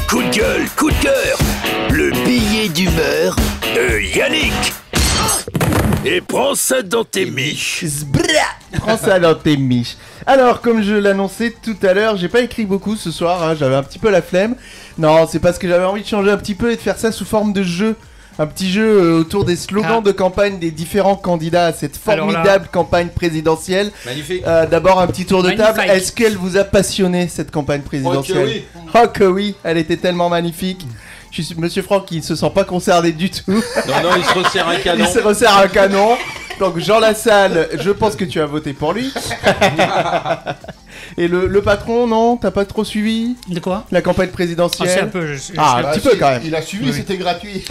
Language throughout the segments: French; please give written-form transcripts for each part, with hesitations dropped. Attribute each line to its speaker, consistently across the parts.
Speaker 1: Coup de gueule, coup de cœur, le billet d'humeur de Yannick. Et prends ça dans tes miches.
Speaker 2: Prends ça dans tes miches. Alors, comme je l'annonçais tout à l'heure, j'ai pas écrit beaucoup ce soir, hein, j'avais un petit peu la flemme. Non, c'est parce que j'avais envie de changer un petit peu et de faire ça sous forme de jeu. Un petit jeu autour des slogans de campagne des différents candidats à cette formidable campagne présidentielle.
Speaker 3: Magnifique.
Speaker 2: D'abord un petit tour de table.
Speaker 4: Magnifique.
Speaker 2: Est-ce qu'elle vous a passionné cette campagne présidentielle? Oh que oui, elle était tellement magnifique. Je suis Monsieur Franck qui se sent pas concerné du tout.
Speaker 3: Non, il se resserre un canon.
Speaker 2: Il se resserre un canon. Donc Jean Lassalle, je pense que tu as voté pour lui. Et le patron, non? T'as pas trop suivi
Speaker 4: De quoi?
Speaker 2: la campagne
Speaker 4: Ah,
Speaker 2: présidentielle?
Speaker 4: c'est un peu.
Speaker 2: Un petit peu quand même.
Speaker 5: Il a suivi, c'était gratuit.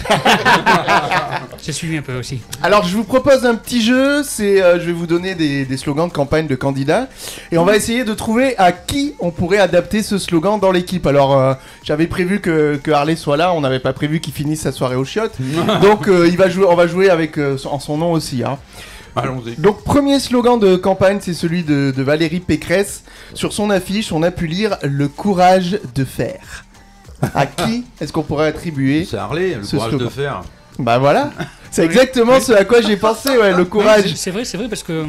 Speaker 4: J'ai suivi un peu aussi.
Speaker 2: Alors je vous propose un petit jeu, je vais vous donner des slogans de campagne de candidats et on va essayer de trouver à qui on pourrait adapter ce slogan dans l'équipe. Alors j'avais prévu que Harley soit là, on n'avait pas prévu qu'il finisse sa soirée aux chiottes, donc on va jouer avec en son nom aussi. Hein.
Speaker 3: Allons-y.
Speaker 2: Donc premier slogan de campagne, c'est celui de Valérie Pécresse. Sur son affiche, on a pu lire « Le courage de faire ». À qui est-ce qu'on pourrait attribuer
Speaker 3: C'est Harley, le
Speaker 2: ce
Speaker 3: courage
Speaker 2: slogan.
Speaker 3: de faire.
Speaker 2: Bah voilà, c'est exactement ce à quoi j'ai pensé, ouais, le courage
Speaker 4: C'est vrai parce que.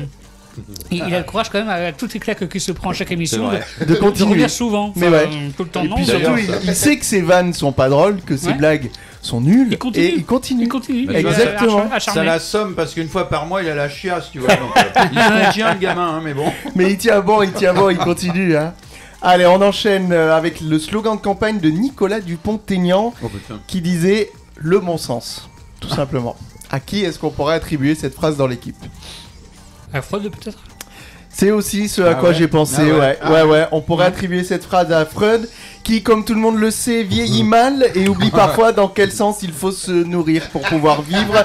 Speaker 4: Il a le courage quand même à toutes les claques qu'il se prend à chaque émission
Speaker 3: vrai.
Speaker 2: de continuer.
Speaker 4: revenir souvent.
Speaker 2: Mais ouais.
Speaker 4: Tout le temps,
Speaker 2: Et
Speaker 4: non.
Speaker 2: puis
Speaker 4: ça
Speaker 2: surtout,
Speaker 4: va.
Speaker 2: il sait que ses vannes sont pas drôles, que ses
Speaker 4: Ouais.
Speaker 2: blagues sont nulles,
Speaker 4: Il continue.
Speaker 2: et il continue.
Speaker 4: Il continue.
Speaker 3: Mais
Speaker 4: Il est
Speaker 2: exactement.
Speaker 4: acharné.
Speaker 3: Ça l'assomme parce qu'une fois par mois, il a la chiasse, tu vois. Donc, il se contient, le gamin, hein, mais bon.
Speaker 2: Mais il tient bon, il continue. Hein. Allez, on enchaîne avec le slogan de campagne de Nicolas Dupont-Aignan
Speaker 3: Oh putain.
Speaker 2: qui disait « le bon sens », tout simplement. À qui est-ce qu'on pourrait attribuer cette phrase dans l'équipe?
Speaker 4: À Freud peut-être.
Speaker 2: C'est aussi ce à
Speaker 3: Ah
Speaker 2: quoi
Speaker 3: ouais.
Speaker 2: j'ai pensé,
Speaker 3: Ah ouais.
Speaker 2: ouais. On pourrait attribuer cette phrase à Freud, qui, comme tout le monde le sait, vieillit mal et oublie parfois dans quel sens il faut se nourrir pour pouvoir vivre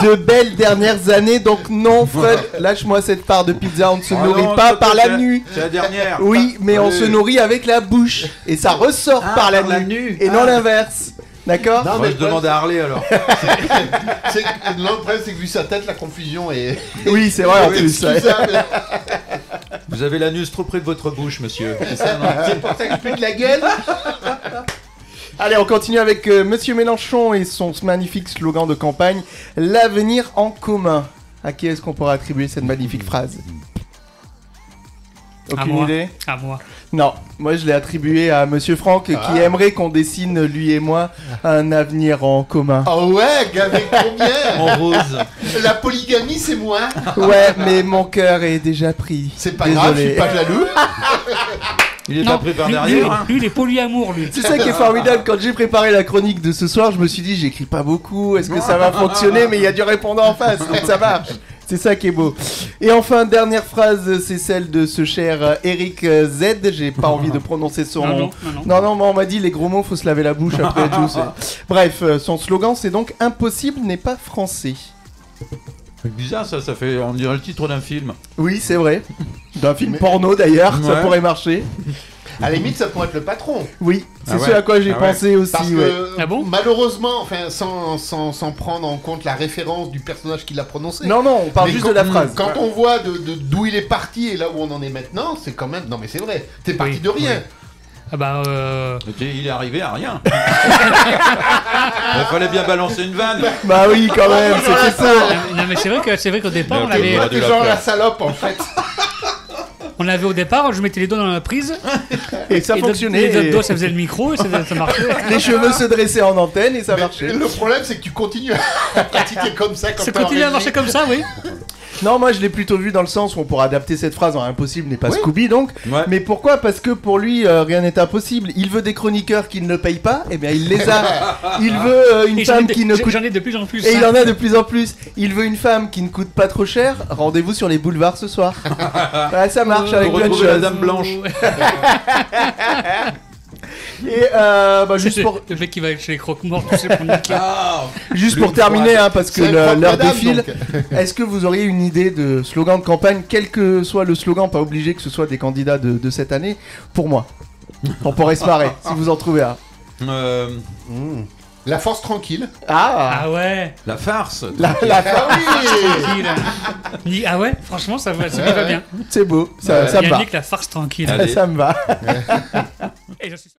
Speaker 2: de belles dernières années. Donc non, Freud, lâche-moi cette part de pizza, on ne se
Speaker 3: Oh
Speaker 2: nourrit
Speaker 3: non,
Speaker 2: pas
Speaker 3: ça,
Speaker 2: par
Speaker 3: c'est-
Speaker 2: la nuit.
Speaker 3: C'est la dernière.
Speaker 2: Oui, mais on
Speaker 3: Oui.
Speaker 2: se nourrit avec la bouche, et ça ressort par la nuit,
Speaker 3: nuit.
Speaker 2: et non l'inverse. D'accord?
Speaker 5: Non,
Speaker 3: Moi,
Speaker 5: mais
Speaker 3: je demande à Harley alors.
Speaker 5: Le problème, c'est que vu sa tête, la confusion est
Speaker 2: Oui, c'est vrai en plus. ouais.
Speaker 5: excusable.
Speaker 3: Vous avez l'anus trop près de votre bouche, monsieur.
Speaker 5: C'est pour ça que je fais de la gueule.
Speaker 2: Allez, on continue avec Monsieur Mélenchon et son magnifique slogan de campagne, l'avenir en commun. À qui est-ce qu'on pourrait attribuer cette magnifique phrase?
Speaker 4: À
Speaker 2: Aucune
Speaker 4: moi.
Speaker 2: idée?
Speaker 4: À moi.
Speaker 2: Non, moi je l'ai attribué à Monsieur Franck qui aimerait qu'on dessine, lui et moi, un avenir en commun.
Speaker 5: Oh ouais, avec combien?
Speaker 3: En rose.
Speaker 5: La polygamie, c'est moi.
Speaker 2: Ouais, mais mon cœur est déjà pris.
Speaker 5: C'est pas grave, je
Speaker 2: Désolé.
Speaker 5: suis pas jaloux.
Speaker 3: Il est
Speaker 4: Non,
Speaker 3: pas pris par
Speaker 4: lui,
Speaker 3: derrière. hein.
Speaker 4: lui, il est polyamour, lui.
Speaker 2: C'est ça qui est formidable. Quand j'ai préparé la chronique de ce soir, je me suis dit, j'écris pas beaucoup, est-ce que ça va fonctionner? Mais il y a du répondant en face, donc ça marche. C'est ça qui est beau. Et enfin, dernière phrase, c'est celle de ce cher Eric Z. J'ai pas envie de prononcer son nom. Non, mais on m'a dit les gros mots, faut se laver la bouche après et tout. Bref, son slogan, c'est donc impossible n'est pas français.
Speaker 3: C'est bizarre ça, ça fait, on dirait le titre d'un film.
Speaker 2: Oui, c'est vrai. D'un film porno d'ailleurs, ça
Speaker 3: Ouais.
Speaker 2: pourrait marcher.
Speaker 5: À la limite, ça pourrait être le patron.
Speaker 2: Oui, c'est
Speaker 3: Ah
Speaker 2: ce
Speaker 3: ouais.
Speaker 2: à quoi j'ai
Speaker 3: Ah ouais.
Speaker 2: pensé aussi.
Speaker 5: Parce
Speaker 2: ouais.
Speaker 5: que
Speaker 4: Ah bon
Speaker 5: malheureusement, enfin, sans prendre en compte la référence du personnage qui l'a prononcé.
Speaker 2: Non, on parle
Speaker 5: Mais
Speaker 2: juste
Speaker 5: quand-
Speaker 2: de la phrase.
Speaker 5: Quand on voit d'où il est parti et là où on en est maintenant, c'est quand même. Non, mais c'est vrai. T'es parti
Speaker 4: Oui,
Speaker 5: de rien.
Speaker 4: Ah bah.
Speaker 3: Ok, il est arrivé à rien. Il fallait bien balancer une vanne.
Speaker 2: Bah oui, quand même, c'était ça.
Speaker 4: Non mais c'est vrai qu'au départ on
Speaker 3: Ok,
Speaker 4: avait,
Speaker 3: ouais.
Speaker 5: T'es genre la salope en fait.
Speaker 4: au départ je mettais les doigts dans la prise
Speaker 2: Et ça
Speaker 4: et
Speaker 2: fonctionnait.
Speaker 4: les autres
Speaker 2: et
Speaker 4: doigts ça faisait le micro et ça marchait.
Speaker 2: Les cheveux se dressaient en antenne et ça
Speaker 5: Mais
Speaker 2: marchait.
Speaker 5: le problème, c'est que tu continues à pratiquer comme ça quand
Speaker 4: Ça
Speaker 5: t'es en
Speaker 4: continue à
Speaker 5: régie.
Speaker 4: marcher comme ça, oui.
Speaker 2: Non, moi je l'ai plutôt vu dans le sens où on pourrait adapter cette phrase en impossible n'est pas
Speaker 5: Oui.
Speaker 2: Scooby donc.
Speaker 3: Ouais.
Speaker 2: Mais pourquoi? Parce que pour lui, rien n'est impossible. Il veut des chroniqueurs qui ne le payent pas, et bien il les a. Il veut une
Speaker 4: Et
Speaker 2: femme qui ne coûte.
Speaker 4: j'en ai de plus en plus.
Speaker 2: Et il en a de plus en plus. Il veut une femme qui ne coûte pas trop cher. Rendez-vous sur les boulevards ce soir. Ouais, ça marche avec
Speaker 3: Pour
Speaker 2: plein de
Speaker 3: retrouver la
Speaker 2: choses.
Speaker 3: dame blanche.
Speaker 2: Et juste pour,
Speaker 4: Le mec qui va chez les croque-morts, tu sais, pour niquer.
Speaker 2: juste pour terminer, hein, parce que
Speaker 5: C'est
Speaker 2: l'heure
Speaker 5: madame,
Speaker 2: défile.
Speaker 5: donc.
Speaker 2: Est-ce que vous auriez une idée de slogan de campagne, quel que soit le slogan, pas obligé que ce soit des candidats de cette année, pour moi? On pourrait se marrer, si vous en trouvez un.
Speaker 5: La force tranquille.
Speaker 4: Ah ouais.
Speaker 3: La farce.
Speaker 2: La
Speaker 5: Ah oui.
Speaker 4: Tranquille. Ah ouais, franchement ça me va bien.
Speaker 2: c'est beau, ça me va.
Speaker 4: Yannick, la farce tranquille.
Speaker 3: Allez.
Speaker 2: Ça me va.
Speaker 4: Et je suis